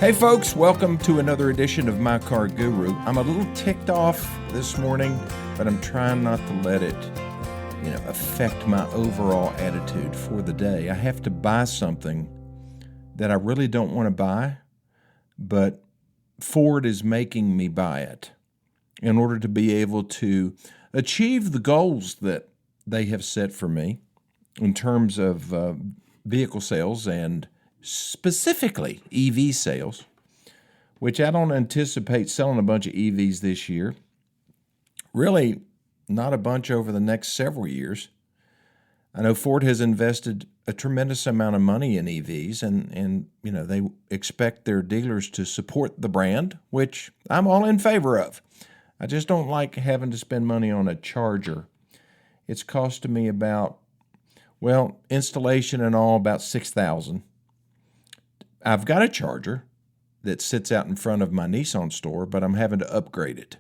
Hey folks, welcome to another edition of My Car Guru. I'm a little ticked off this morning, but I'm trying not to let it, affect my overall attitude for the day. I have to buy something that I really don't want to buy, but Ford is making me buy it in order to be able to achieve the goals that they have set for me in terms of vehicle sales and specifically EV sales, which I don't anticipate selling a bunch of EVs this year. Really, not a bunch over the next several years. I know Ford has invested a tremendous amount of money in EVs, and they expect their dealers to support the brand, which I'm all in favor of. I just don't like having to spend money on a charger. It's costing me about, installation and all, about $6,000. I've got a charger that sits out in front of my Nissan store, but I'm having to upgrade it.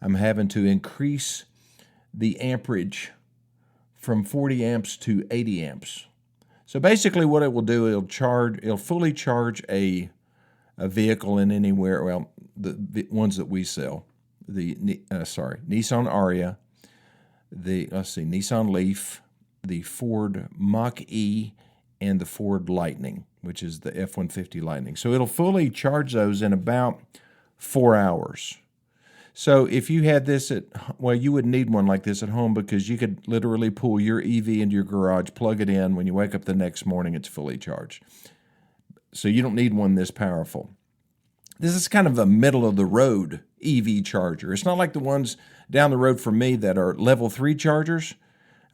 I'm having to increase the amperage from 40 amps to 80 amps. So basically what it will do, it'll fully charge a vehicle in anywhere, the ones that we sell, Nissan Ariya, Nissan Leaf, the Ford Mach-E, and the Ford Lightning, which is the F-150 Lightning. So it'll fully charge those in about 4 hours. So if you had this you wouldn't need one like this at home because you could literally pull your EV into your garage, plug it in. When you wake up the next morning, it's fully charged. So you don't need one this powerful. This is kind of a middle-of-the-road EV charger. It's not like the ones down the road from me that are level 3 chargers.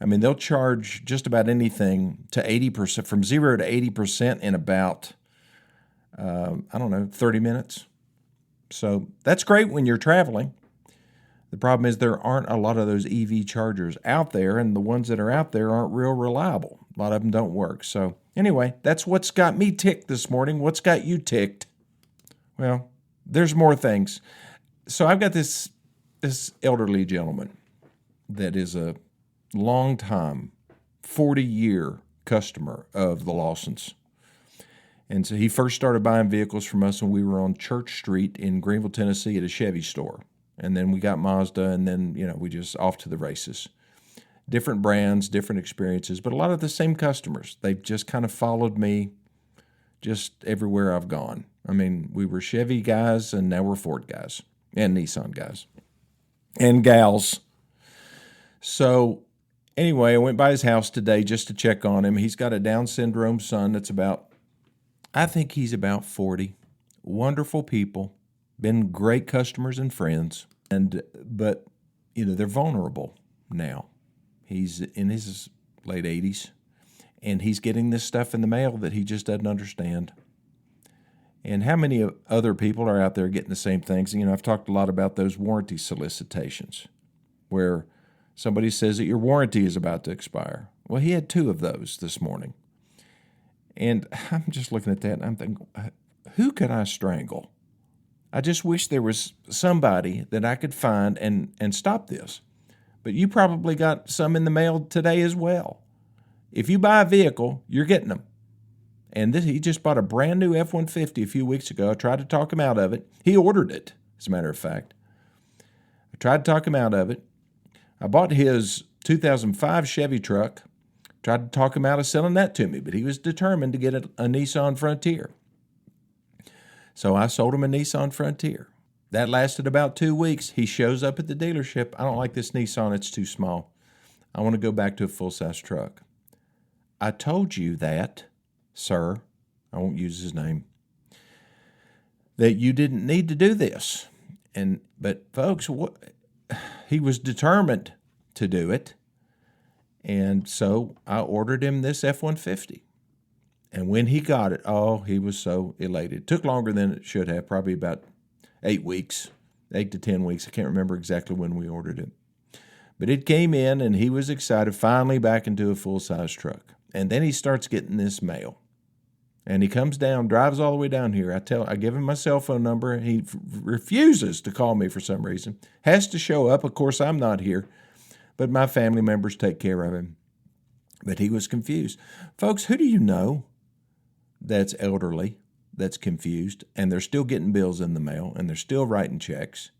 I mean, they'll charge just about anything to 80%, from 0 to 80% in about, 30 minutes. So that's great when you're traveling. The problem is there aren't a lot of those EV chargers out there, and the ones that are out there aren't real reliable. A lot of them don't work. So anyway, that's what's got me ticked this morning. What's got you ticked? Well, there's more things. So I've got this elderly gentleman that is a long-time, 40-year customer of the Lawsons. And so he first started buying vehicles from us when we were on Church Street in Greenville, Tennessee at a Chevy store. And then we got Mazda, and then, we just off to the races. Different brands, different experiences, but a lot of the same customers. They've just kind of followed me just everywhere I've gone. I mean, we were Chevy guys, and now we're Ford guys, and Nissan guys, and gals. So anyway, I went by his house today just to check on him. He's got a Down syndrome son that's I think he's about 40. Wonderful people, been great customers and friends, but they're vulnerable now. He's in his late 80s, and he's getting this stuff in the mail that he just doesn't understand. And how many other people are out there getting the same things? I've talked a lot about those warranty solicitations where somebody says that your warranty is about to expire. Well, he had 2 of those this morning. And I'm just looking at that, and I'm thinking, who could I strangle? I just wish there was somebody that I could find and stop this. But you probably got some in the mail today as well. If you buy a vehicle, you're getting them. And he just bought a brand new F-150 a few weeks ago. I tried to talk him out of it. He ordered it, as a matter of fact. I tried to talk him out of it. I bought his 2005 Chevy truck, tried to talk him out of selling that to me, but he was determined to get a Nissan Frontier. So I sold him a Nissan Frontier. That lasted about 2 weeks. He shows up at the dealership. I don't like this Nissan. It's too small. I want to go back to a full-size truck. I told you that, sir, I won't use his name, that you didn't need to do this. But folks, he was determined to do it. And so I ordered him this F-150. And when he got it, he was so elated. It took longer than it should have, probably about 8 weeks, 8 to 10 weeks. I can't remember exactly when we ordered it. But it came in, and he was excited, finally back into a full-size truck. And then he starts getting this mail. And he comes down, drives all the way down here. I give him my cell phone number. He refuses to call me for some reason. Has to show up. Of course, I'm not here. But my family members take care of him. But he was confused. Folks, who do you know that's elderly that's confused, and they're still getting bills in the mail, and they're still writing checks.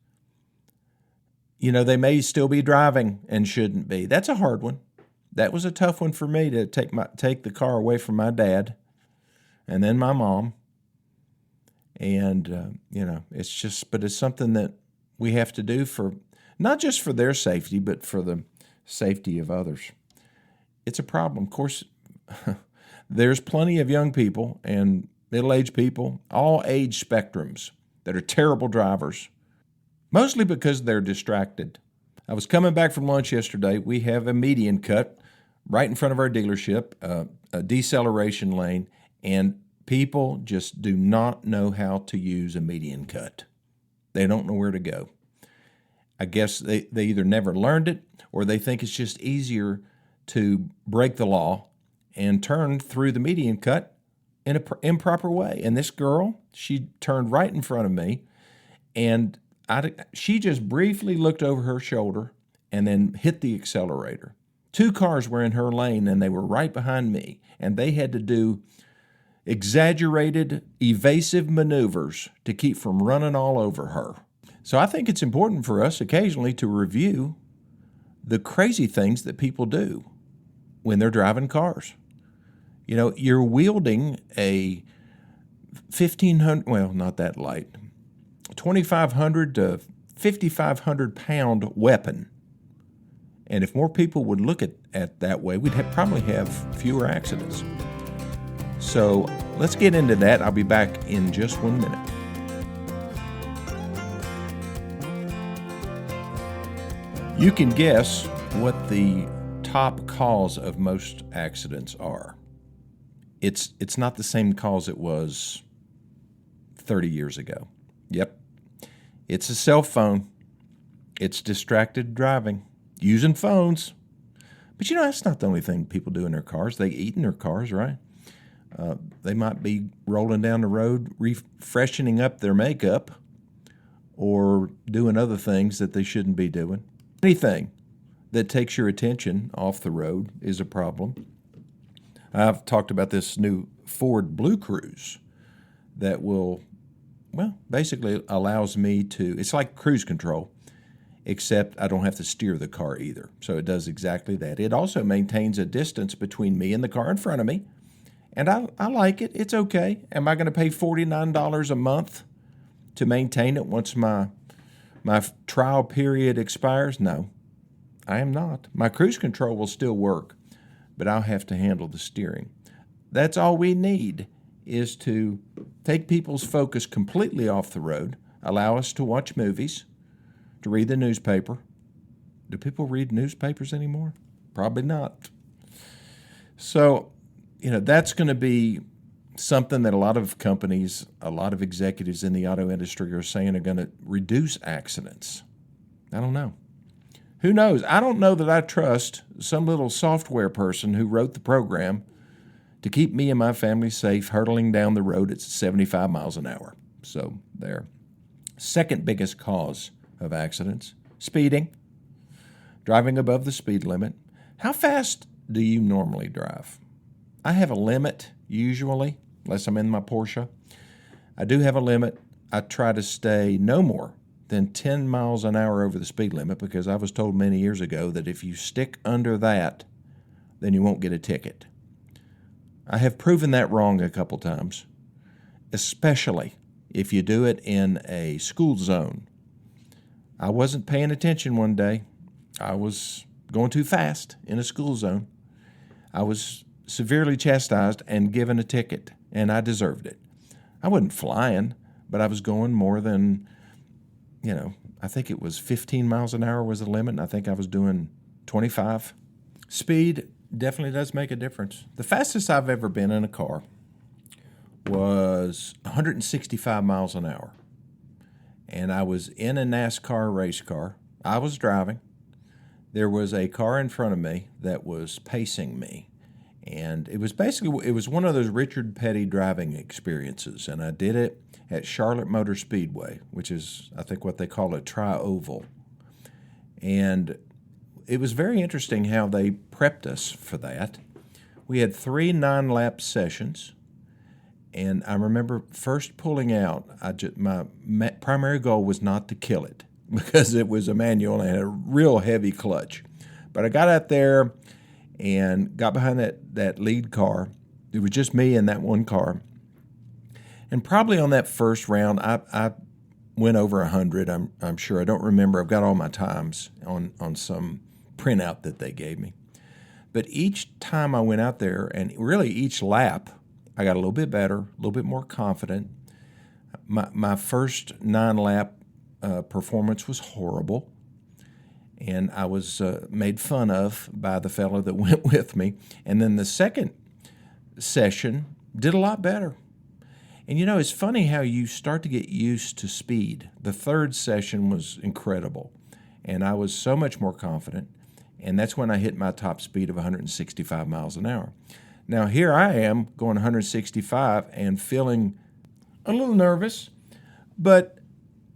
They may still be driving and shouldn't be. That's a hard one. That was a tough one for me to take the car away from my dad and then my mom. And, but it's something that we have to do for, not just for their safety, but for the safety of others. It's a problem. Of course, there's plenty of young people and middle-aged people, all age spectrums, that are terrible drivers, mostly because they're distracted. I was coming back from lunch yesterday. We have a median cut right in front of our dealership, a deceleration lane, and people just do not know how to use a median cut. They don't know where to go. I guess they either never learned it or they think it's just easier to break the law and turn through the median cut in an improper way. And this girl, she turned right in front of me, and she just briefly looked over her shoulder and then hit the accelerator. 2 cars were in her lane, and they were right behind me, and they had to do exaggerated, evasive maneuvers to keep from running all over her. So I think it's important for us occasionally to review the crazy things that people do when they're driving cars. You're wielding a 1,500, well, not that light, 2,500 to 5,500 pound weapon. And if more people would look at that way, we'd probably have fewer accidents. So let's get into that. I'll be back in just 1 minute. You can guess what the top cause of most accidents are. It's not the same cause it was 30 years ago. Yep. It's a cell phone. It's distracted driving, using phones. But that's not the only thing people do in their cars. They eat in their cars, right? They might be rolling down the road, freshening up their makeup, or doing other things that they shouldn't be doing. Anything that takes your attention off the road is a problem. I've talked about this new Ford Blue Cruise that basically allows me to, it's like cruise control, except I don't have to steer the car either. So it does exactly that. It also maintains a distance between me and the car in front of me. And I like it. It's okay. Am I going to pay $49 a month to maintain it once my trial period expires? No, I am not. My cruise control will still work, but I'll have to handle the steering. That's all we need, is to take people's focus completely off the road, allow us to watch movies, to read the newspaper. Do people read newspapers anymore? Probably not. So, that's going to be something that a lot of companies, a lot of executives in the auto industry are saying are going to reduce accidents. I don't know. Who knows? I don't know that I trust some little software person who wrote the program to keep me and my family safe hurtling down the road at 75 miles an hour. So there. Second biggest cause of accidents, speeding, driving above the speed limit. How fast do you normally drive? I have a limit usually, unless I'm in my Porsche. I do have a limit. I try to stay no more than 10 miles an hour over the speed limit, because I was told many years ago that if you stick under that, then you won't get a ticket. I have proven that wrong a couple times, especially if you do it in a school zone. I wasn't paying attention one day. I was going too fast in a school zone. I was severely chastised and given a ticket, and I deserved it. I wasn't flying, but I was going more than, I think it was 15 miles an hour was the limit, and I think I was doing 25. Speed definitely does make a difference. The fastest I've ever been in a car was 165 miles an hour. And I was in a NASCAR race car. I was driving. There was a car in front of me that was pacing me. And it was one of those Richard Petty driving experiences. And I did it at Charlotte Motor Speedway, which is, I think, what they call a tri-oval. And it was very interesting how they prepped us for that. We had 3 9-lap sessions, And I remember first pulling out, my primary goal was not to kill it because it was a manual and it had a real heavy clutch. But I got out there and got behind that lead car. It was just me and that one car. And probably on that first round, I went over 100. I'm sure. I don't remember. I've got all my times on some printout that they gave me. But each time I went out there, and really each lap, I got a little bit better, a little bit more confident. My first 9-lap performance was horrible, and I was made fun of by the fellow that went with me. And then the second session did a lot better. And you know, it's funny how you start to get used to speed. The third session was incredible, and I was so much more confident. And that's when I hit my top speed of 165 miles an hour. Now, here I am going 165 and feeling a little nervous, but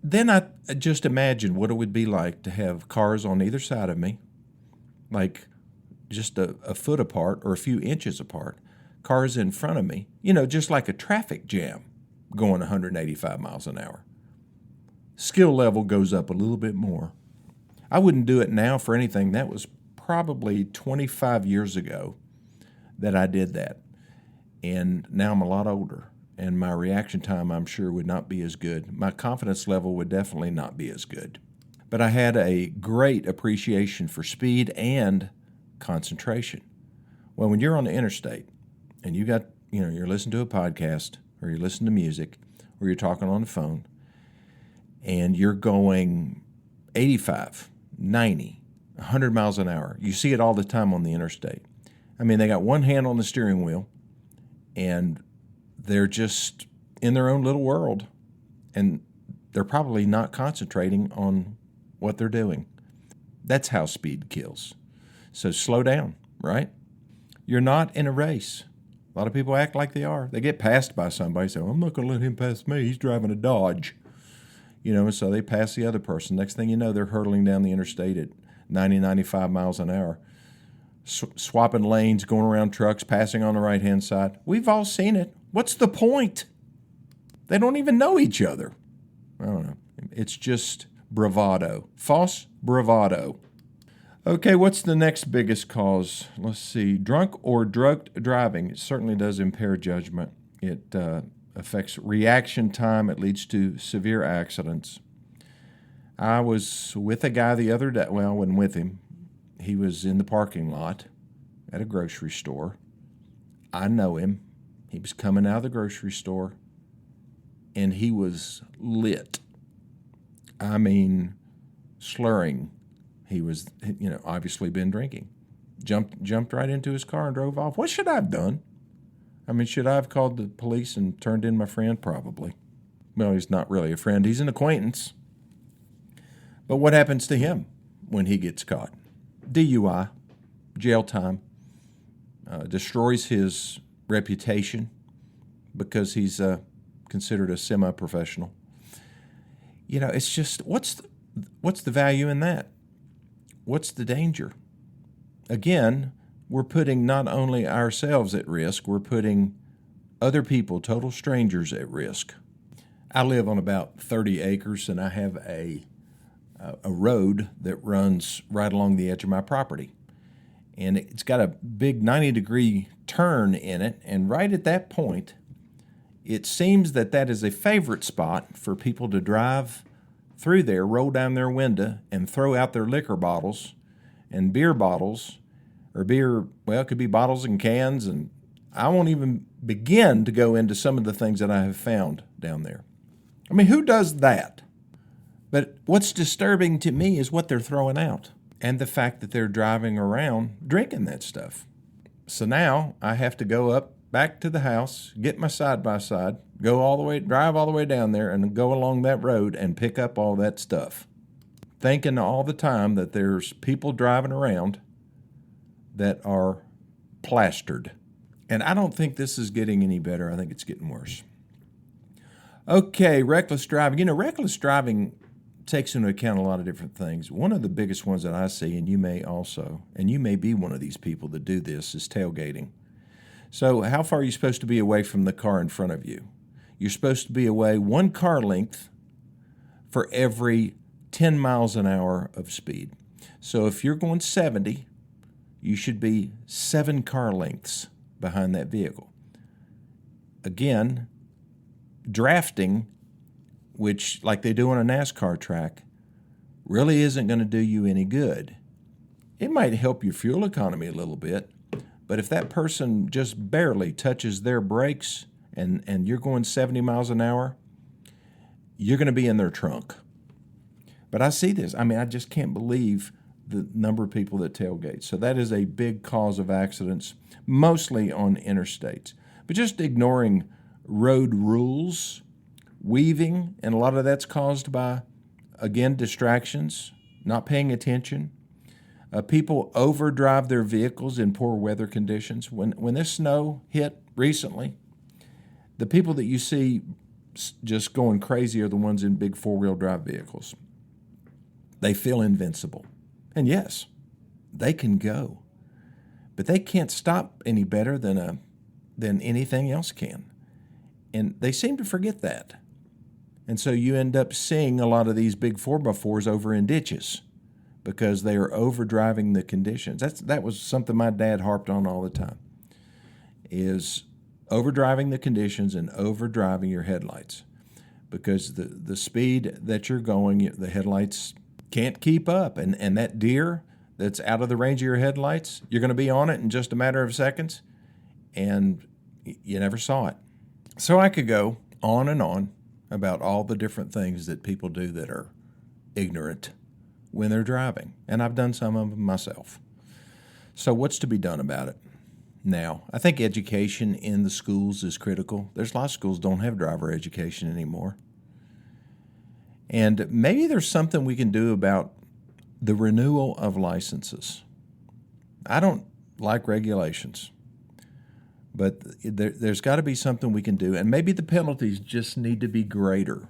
then I just imagined what it would be like to have cars on either side of me, like just a foot apart or a few inches apart, cars in front of me, just like a traffic jam going 185 miles an hour. Skill level goes up a little bit more. I wouldn't do it now for anything. That was probably 25 years ago that I did that. And now I'm a lot older, and my reaction time, I'm sure, would not be as good. My confidence level would definitely not be as good. But I had a great appreciation for speed and concentration. Well, when you're on the interstate and you're listening to a podcast or you're listening to music or you're talking on the phone and you're going 85, 90, 100 miles an hour. You see it all the time on the interstate. I mean, they got one hand on the steering wheel, and they're just in their own little world, and they're probably not concentrating on what they're doing. That's how speed kills. So slow down, right? You're not in a race. A lot of people act like they are. They get passed by somebody, say, I'm not going to let him pass me. He's driving a Dodge. And so they pass the other person. Next thing you know, they're hurtling down the interstate at 90, 95 miles an hour, swapping lanes, going around trucks, passing on the right-hand side. We've all seen it. What's the point? They don't even know each other. I don't know. It's just bravado. False bravado. Okay, what's the next biggest cause? Let's see. Drunk or drugged driving. It certainly does impair judgment. It affects reaction time. It leads to severe accidents. I was with a guy the other day. Well, I wasn't with him. He was in the parking lot at a grocery store. I know him. He was coming out of the grocery store, and he was lit. I mean, slurring. He was, obviously been drinking. Jumped right into his car and drove off. What should I have done? I mean, should I have called the police and turned in my friend? Probably. Well, he's not really a friend. He's an acquaintance. But what happens to him when he gets caught? DUI, jail time, destroys his reputation because he's considered a semi-professional. It's just, what's the value in that? What's the danger? Again, we're putting not only ourselves at risk, we're putting other people, total strangers, at risk. I live on about 30 acres, and I have a road that runs right along the edge of my property. And it's got a big 90-degree turn in it, and right at that point, it seems that is a favorite spot for people to drive through there, roll down their window, and throw out their liquor bottles and beer bottles, or it could be bottles and cans, and I won't even begin to go into some of the things that I have found down there. I mean, who does that? But what's disturbing to me is what they're throwing out and the fact that they're driving around drinking that stuff. So now I have to go up back to the house, get my side-by-side, drive all the way down there and go along that road and pick up all that stuff, thinking all the time that there's people driving around that are plastered. And I don't think this is getting any better. I think it's getting worse. Okay, reckless driving. Reckless driving takes into account a lot of different things. One of the biggest ones that I see, and you may be one of these people that do this, is tailgating. So how far are you supposed to be away from the car in front of you? You're supposed to be away 1 car length for every 10 miles an hour of speed. So if you're going 70, you should be 7 car lengths behind that vehicle. Again, drafting, which like they do on a NASCAR track, really isn't going to do you any good. It might help your fuel economy a little bit, but if that person just barely touches their brakes and you're going 70 miles an hour, you're going to be in their trunk. But I see this. I mean, I just can't believe the number of people that tailgate. So that is a big cause of accidents, mostly on interstates. But just ignoring road rules, weaving, and a lot of that's caused by, again, distractions, not paying attention. People overdrive their vehicles in poor weather conditions. When this snow hit recently, the people that you see just going crazy are the ones in big four-wheel drive vehicles. They feel invincible. And yes, they can go. But they can't stop any better than anything else can. And they seem to forget that. And so you end up seeing a lot of these big 4x4s over in ditches because they are overdriving the conditions. That was something my dad harped on all the time, is overdriving the conditions and overdriving your headlights, because the speed that you're going, the headlights can't keep up. And that deer that's out of the range of your headlights, you're going to be on it in just a matter of seconds, and you never saw it. So I could go on and on about all the different things that people do that are ignorant when they're driving, and I've done some of them myself. So what's to be done about it? Now, I think education in the schools is critical. There's a lot of schools don't have driver education anymore. And maybe there's something we can do about the renewal of licenses. I don't like regulations, but there's got to be something we can do. And maybe the penalties just need to be greater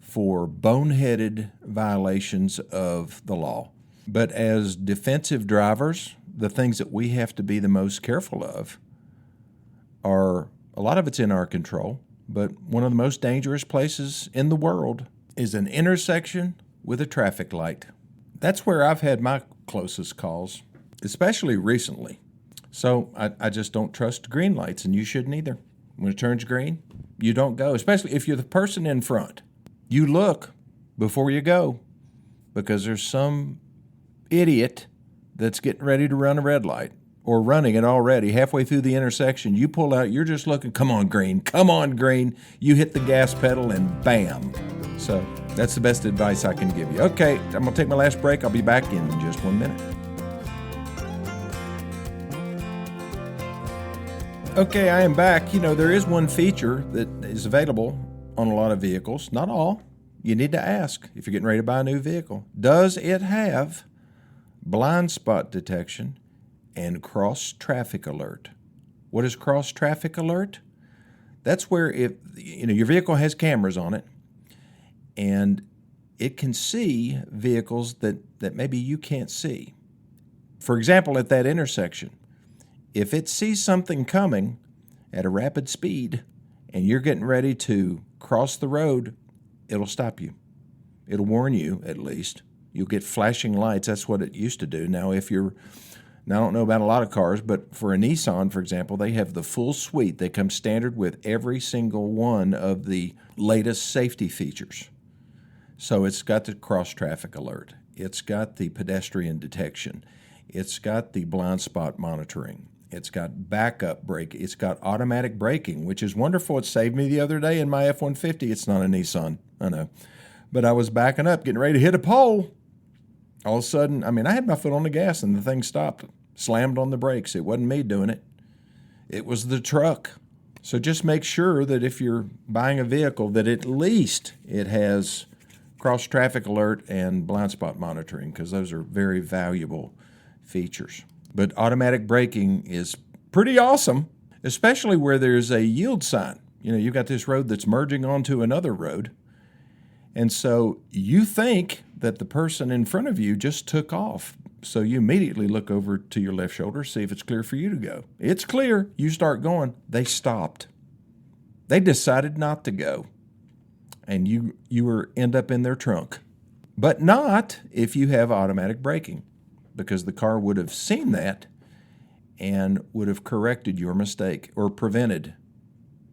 for boneheaded violations of the law. But as defensive drivers, the things that we have to be the most careful of are, a lot of it's in our control, but one of the most dangerous places in the world is an intersection with a traffic light. That's where I've had my closest calls, especially recently. So I just don't trust green lights, and you shouldn't either. When it turns green, you don't go, especially if you're the person in front. You look before you go, because there's some idiot that's getting ready to run a red light or running it already. Halfway through the intersection, you pull out, you're just looking, come on, green, come on, green. You hit the gas pedal and bam. So that's the best advice I can give you. Okay, I'm going to take my last break. I'll be back in just 1 minute. Okay, I am back. You know, there is one feature that is available on a lot of vehicles, not all. You need to ask if you're getting ready to buy a new vehicle. Does it have blind spot detection and cross traffic alert? What is cross traffic alert? That's where if your vehicle has cameras on it, and it can see vehicles that maybe you can't see. For example, at that intersection, if it sees something coming at a rapid speed and you're getting ready to cross the road, it'll stop you. It'll warn you, at least. You'll get flashing lights. That's what it used to do. Now, I don't know about a lot of cars, but for a Nissan, for example, they have the full suite. They come standard with every single one of the latest safety features. So it's got the cross-traffic alert. It's got the pedestrian detection. It's got the blind spot monitoring. It's got backup brake. It's got automatic braking, which is wonderful. It saved me the other day in my F-150. It's not a Nissan, I know. But I was backing up, getting ready to hit a pole. All of a sudden, I had my foot on the gas and the thing stopped, slammed on the brakes. It wasn't me doing it. It was the truck. So just make sure that if you're buying a vehicle that at least it has cross-traffic alert and blind spot monitoring, because those are very valuable features. But automatic braking is pretty awesome, especially where there's a yield sign. You've got this road that's merging onto another road, and so you think that the person in front of you just took off, So you immediately look over to your left shoulder, see if it's clear for you to go. It's clear. You start going. They stopped. They decided not to go. And you end up in their trunk. But not if you have automatic braking, because the car would have seen that and would have corrected your mistake or prevented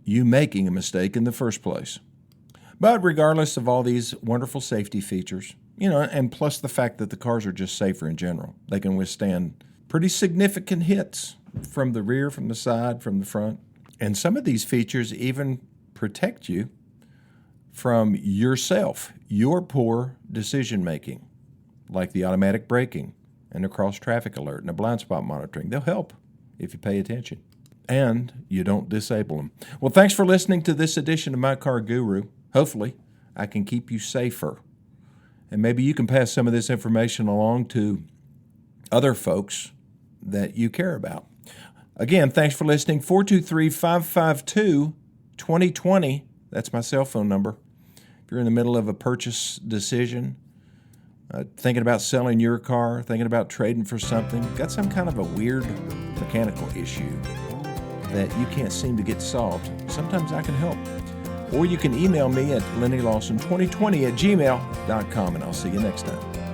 you making a mistake in the first place. But regardless of all these wonderful safety features, and plus the fact that the cars are just safer in general, they can withstand pretty significant hits from the rear, from the side, from the front. And some of these features even protect you from yourself, your poor decision making, like the automatic braking and the cross traffic alert and the blind spot monitoring. They'll help if you pay attention and you don't disable them. Well, thanks for listening to this edition of My Car Guru. Hopefully, I can keep you safer. And maybe you can pass some of this information along to other folks that you care about. Again, thanks for listening. 423-552-2020. That's my cell phone number. If you're in the middle of a purchase decision, thinking about selling your car, thinking about trading for something, got some kind of a weird mechanical issue that you can't seem to get solved, sometimes I can help. Or you can email me at lennylawson2020@gmail.com, and I'll see you next time.